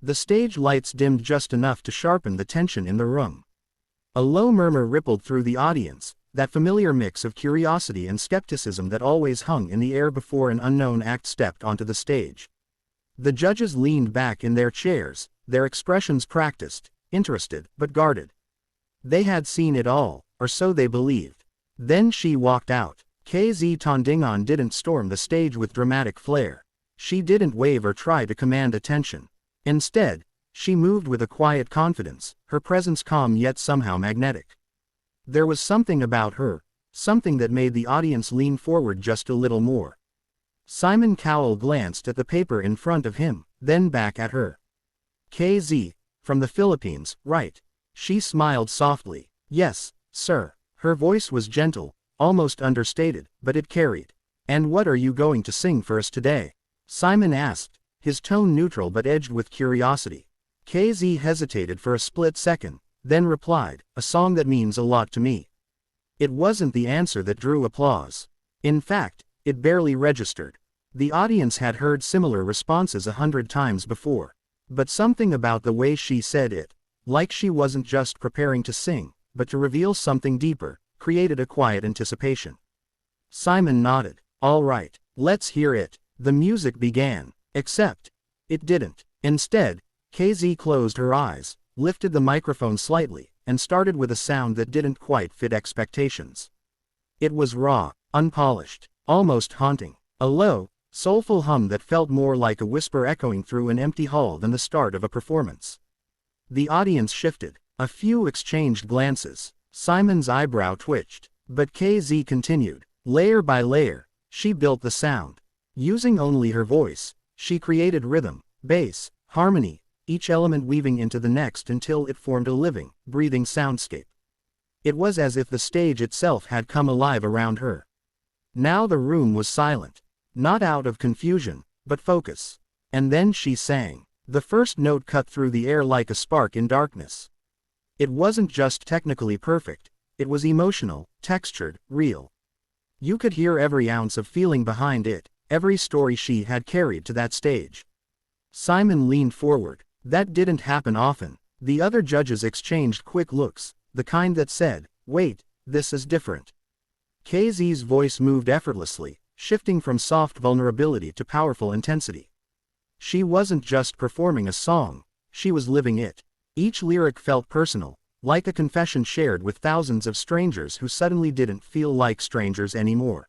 The stage lights dimmed just enough to sharpen the tension in the room. A low murmur rippled through the audience, that familiar mix of curiosity and skepticism that always hung in the air before an unknown act stepped onto the stage. The judges leaned back in their chairs, their expressions practiced, interested, but guarded. They had seen it all, or so they believed. Then she walked out. Tandingan didn't storm the stage with dramatic flair. She didn't wave or try to command attention. Instead, she moved with a quiet confidence, her presence calm yet somehow magnetic. There was something about her, something that made the audience lean forward just a little more. Simon Cowell glanced at the paper in front of him, then back at her. KZ, from the Philippines, right? She smiled softly. Yes, sir. Her voice was gentle, almost understated, but it carried. And what are you going to sing for us today? Simon asked, his tone neutral but edged with curiosity. KZ hesitated for a split second, then replied, a song that means a lot to me. It wasn't the answer that drew applause. In fact, it barely registered. The audience had heard similar responses 100 times before. But something about the way she said it, like she wasn't just preparing to sing, but to reveal something deeper, created a quiet anticipation. Simon nodded. All right, let's hear it. The music began. Except, it didn't. Instead, KZ closed her eyes, lifted the microphone slightly, and started with a sound that didn't quite fit expectations. It was raw, unpolished, almost haunting. A low, soulful hum that felt more like a whisper echoing through an empty hall than the start of a performance. The audience shifted. A few exchanged glances. Simon's eyebrow twitched. But KZ continued. Layer by layer, she built the sound. Using only her voice, she created rhythm, bass, harmony, each element weaving into the next until it formed a living, breathing soundscape. It was as if the stage itself had come alive around her. Now the room was silent. Not out of confusion, but focus. And then she sang. The first note cut through the air like a spark in darkness. It wasn't just technically perfect, it was emotional, textured, real. You could hear every ounce of feeling behind it, every story she had carried to that stage. Simon leaned forward. That didn't happen often. The other judges exchanged quick looks, the kind that said, wait, this is different. KZ's voice moved effortlessly, shifting from soft vulnerability to powerful intensity. She wasn't just performing a song, she was living it. Each lyric felt personal, like a confession shared with thousands of strangers who suddenly didn't feel like strangers anymore.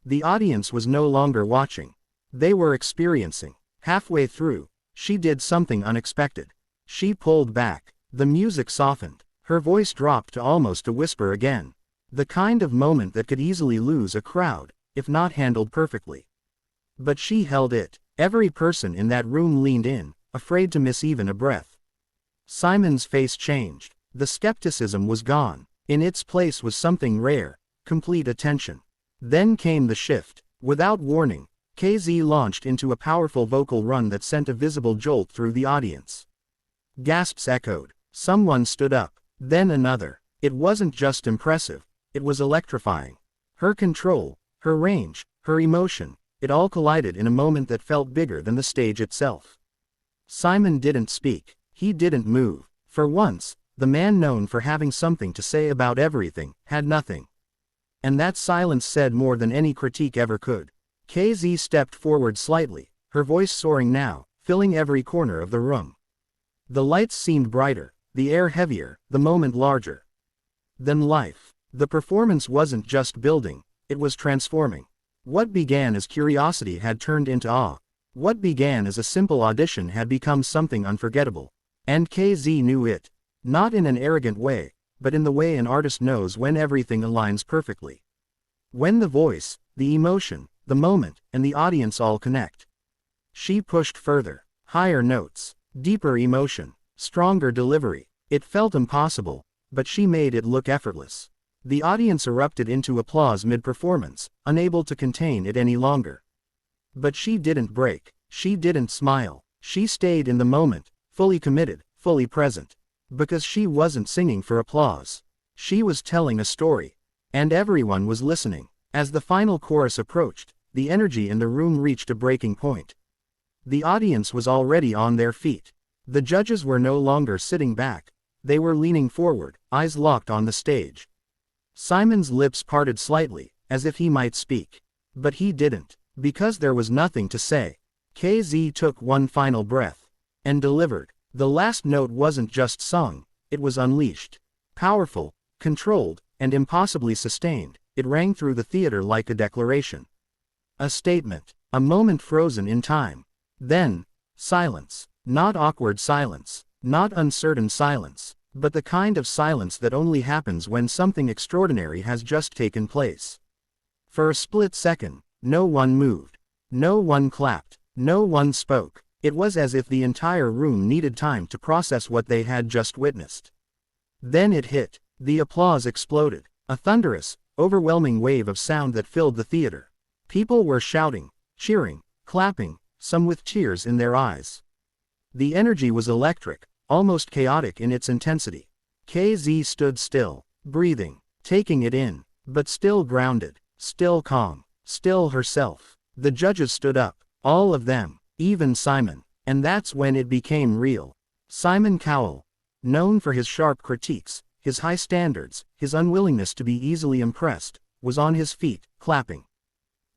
The audience was no longer watching. They were experiencing. Halfway through, she did something unexpected. She pulled back. The music softened. Her voice dropped to almost a whisper again. The kind of moment that could easily lose a crowd, if not handled perfectly. But she held it. Every person in that room leaned in, afraid to miss even a breath. Simon's face changed. The skepticism was gone. In its place was something rare, complete attention. Then came the shift. Without warning, KZ launched into a powerful vocal run that sent a visible jolt through the audience. Gasps echoed. Someone stood up. Then another. It wasn't just impressive, it was electrifying. Her control, her range, her emotion, it all collided in a moment that felt bigger than the stage itself. Simon didn't speak. He didn't move. For once, the man known for having something to say about everything, had nothing. And that silence said more than any critique ever could. KZ stepped forward slightly, her voice soaring now, filling every corner of the room. The lights seemed brighter, the air heavier, the moment larger than life. The performance wasn't just building, it was transforming. What began as curiosity had turned into awe. What began as a simple audition had become something unforgettable. And KZ knew it. Not in an arrogant way, but in the way an artist knows when everything aligns perfectly. When the voice, the emotion, the moment, and the audience all connect. She pushed further. Higher notes, deeper emotion, stronger delivery. It felt impossible, but she made it look effortless. The audience erupted into applause mid-performance, unable to contain it any longer. But she didn't break. She didn't smile. She stayed in the moment, fully committed, fully present. Because she wasn't singing for applause. She was telling a story. And everyone was listening. As the final chorus approached, the energy in the room reached a breaking point. The audience was already on their feet. The judges were no longer sitting back. They were leaning forward, eyes locked on the stage. Simon's lips parted slightly, as if he might speak. But he didn't, because there was nothing to say. KZ took one final breath. And delivered. The last note wasn't just sung, it was unleashed. Powerful, controlled, and impossibly sustained, it rang through the theater like a declaration. A statement. A moment frozen in time. Then, silence. Not awkward silence. Not uncertain silence. But the kind of silence that only happens when something extraordinary has just taken place. For a split second, no one moved. No one clapped. No one spoke. It was as if the entire room needed time to process what they had just witnessed. Then it hit. The applause exploded. A thunderous, overwhelming wave of sound that filled the theater. People were shouting, cheering, clapping, some with tears in their eyes. The energy was electric, almost chaotic in its intensity. KZ stood still, breathing, taking it in, but still grounded, still calm, still herself. The judges stood up, all of them, even Simon, and that's when it became real. Simon Cowell, known for his sharp critiques, his high standards, his unwillingness to be easily impressed, was on his feet, clapping.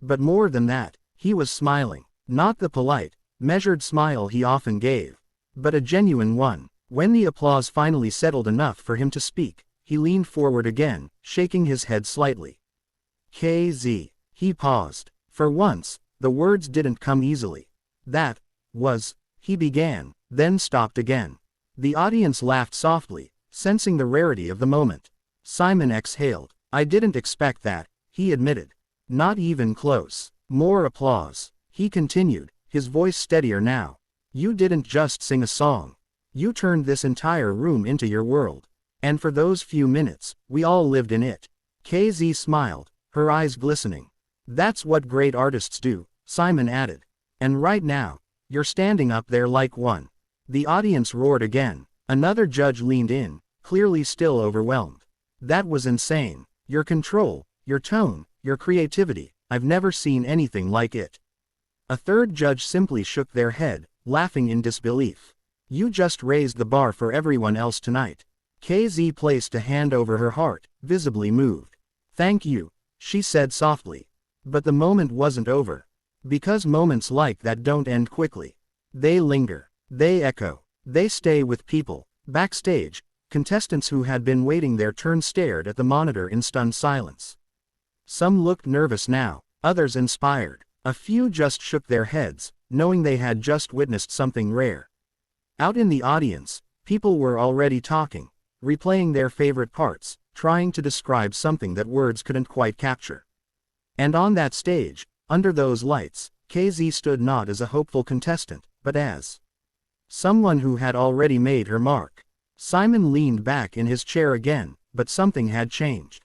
But more than that, he was smiling, not the polite, measured smile he often gave, but a genuine one. When the applause finally settled enough for him to speak, he leaned forward again, shaking his head slightly. KZ. He paused. For once, the words didn't come easily. That was, he began, then stopped again. The audience laughed softly, sensing the rarity of the moment. Simon exhaled. I didn't expect that, he admitted. Not even close. More applause. He continued, his voice steadier now. You didn't just sing a song. You turned this entire room into your world. And for those few minutes, we all lived in it. KZ smiled, her eyes glistening. That's what great artists do, Simon added. And right now, you're standing up there like one. The audience roared again. Another judge leaned in, clearly still overwhelmed. That was insane. Your control, your tone, your creativity, I've never seen anything like it. A third judge simply shook their head, laughing in disbelief. You just raised the bar for everyone else tonight. KZ placed a hand over her heart, visibly moved. Thank you, she said softly. But the moment wasn't over. Because moments like that don't end quickly. They linger. They echo. They stay with people. Backstage, contestants who had been waiting their turn stared at the monitor in stunned silence. Some looked nervous now, others inspired. A few just shook their heads, knowing they had just witnessed something rare. Out in the audience, people were already talking, replaying their favorite parts, trying to describe something that words couldn't quite capture. And on that stage, under those lights, KZ stood not as a hopeful contestant, but as someone who had already made her mark. Simon leaned back in his chair again, but something had changed.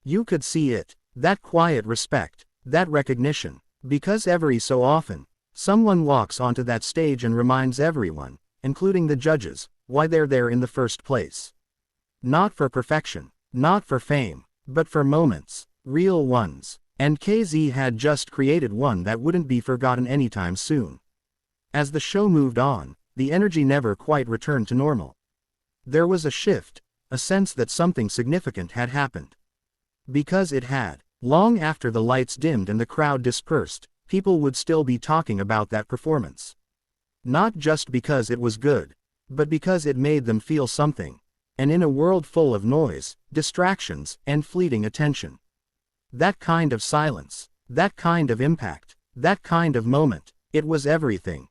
You could see it, that quiet respect, that recognition, because every so often, someone walks onto that stage and reminds everyone, including the judges, why they're there in the first place. Not for perfection, not for fame, but for moments, real ones. And KZ had just created one that wouldn't be forgotten anytime soon. As the show moved on, the energy never quite returned to normal. There was a shift, a sense that something significant had happened. Because it had. Long after the lights dimmed and the crowd dispersed, people would still be talking about that performance. Not just because it was good, but because it made them feel something. And in a world full of noise, distractions, and fleeting attention. That kind of silence, that kind of impact, that kind of moment, it was everything.